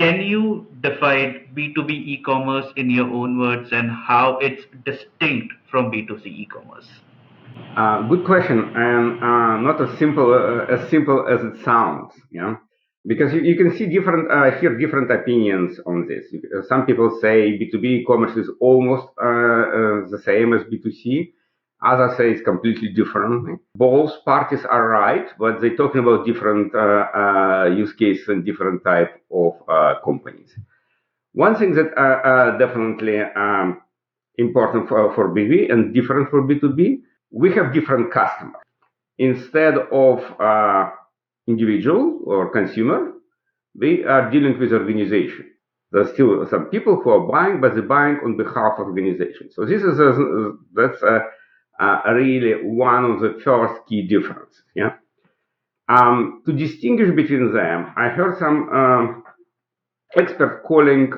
Can you define B2B e-commerce in your own words and how it's distinct from B2C e-commerce? Good question, and not as simple as it sounds. Yeah, because you can see hear different opinions on this. Some people say B2B e-commerce is almost the same as B2C. Others say it's completely different. Both parties are right, but they're talking about different use cases and different type of companies. One thing that definitely important for B2B and different for B2B, we have different customers. Instead of individual or consumer, we are dealing with organization. There's still some people who are buying, but they're buying on behalf of organizations. So this is that's really one of the first key differences. Yeah. To distinguish between them, I heard some experts calling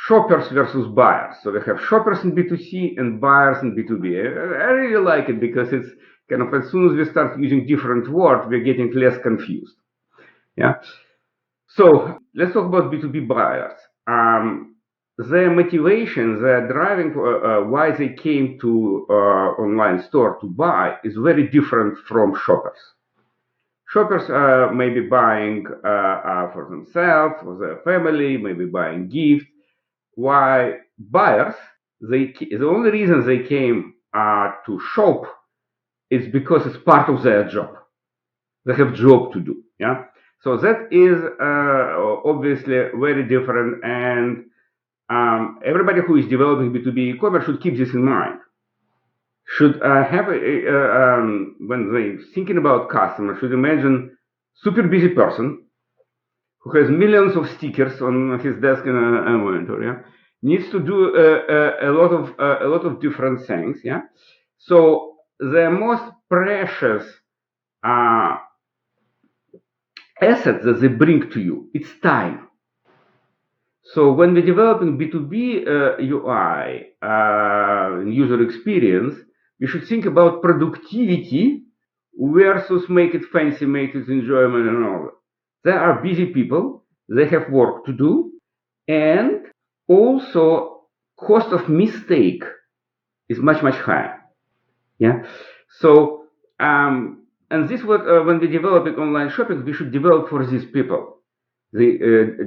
shoppers versus buyers. So we have shoppers in B2C and buyers in B2B. I really like it because it's kind of, as soon as we start using different words, we're getting less confused. Yeah. So let's talk about B2B buyers. Their motivation, their driving, why they came to online store to buy is very different from shoppers. Shoppers may be buying for themselves, for their family, maybe buying gifts. Why buyers, the only reason they came to shop is because it's part of their job. They have job to do. Yeah. So that is obviously very different, and everybody who is developing B2B e-commerce should keep this in mind. Should have when they thinking about customers, should imagine super busy person who has millions of stickers on his desk and monitor, yeah, needs to do a lot of different things, yeah. So the most precious asset that they bring to you, it's time. So when we're developing B2B UI user experience, we should think about productivity versus make it fancy, make it enjoyment and all that. There are busy people, they have work to do, and also cost of mistake is much higher. Yeah. So and this what when we're developing online shopping, we should develop for these people. They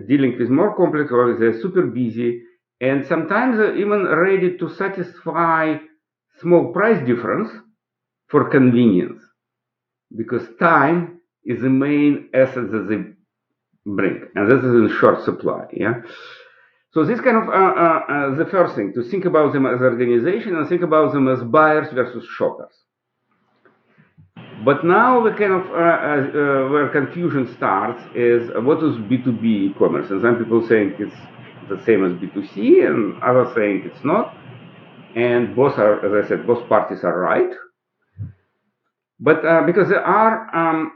dealing with more complex or they're super busy, and sometimes they're even ready to satisfy small price difference for convenience, because time is the main asset that they bring, and this is in short supply. Yeah. So this kind of the first thing, to think about them as organization and think about them as buyers versus shoppers. But now the kind of where confusion starts is what is B2B e-commerce, and some people saying it's the same as B2C, and others saying it's not. And both are, as I said, both parties are right. But because there are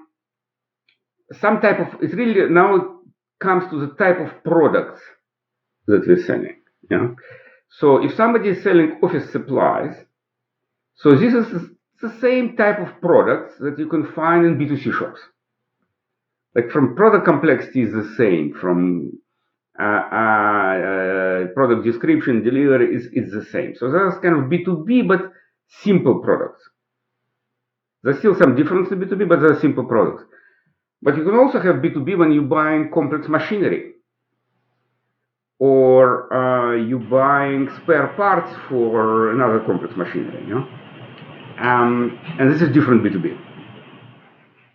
some type of, it really now comes to the type of products that we're selling. Yeah. So if somebody is selling office supplies, so this is the same type of products that you can find in B2C shops. Like from product complexity is the same, from product description, delivery is the same. So that's kind of B2B, but simple products. There's still some difference in B2B, but they're simple products. But you can also have B2B when you're buying complex machinery, or you're buying spare parts for another complex machinery, you know? And this is different B2B.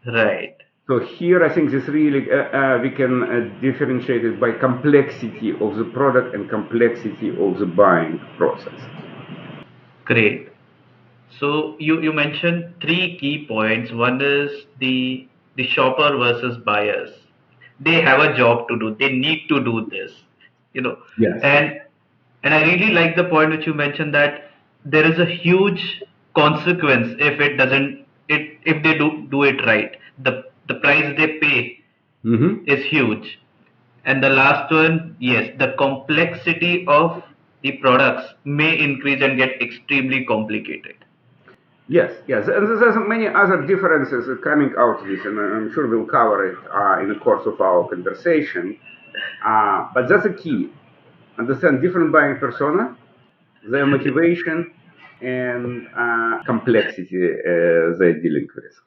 Right. So here I think this really, we can differentiate it by complexity of the product and complexity of the buying process. Great. So you mentioned three key points. One is the shopper versus buyers. They have a job to do. They need to do this, you know. Yes. And I really like the point which you mentioned, that there is a huge consequence if it doesn't, if they do it right. The price they pay is huge. And the last one, yes, the complexity of the products may increase and get extremely complicated. Yes. And there's many other differences coming out of this, and I'm sure we'll cover it in the course of our conversation. But that's a key. Understand different buying persona, their motivation, and complexity they're dealing with.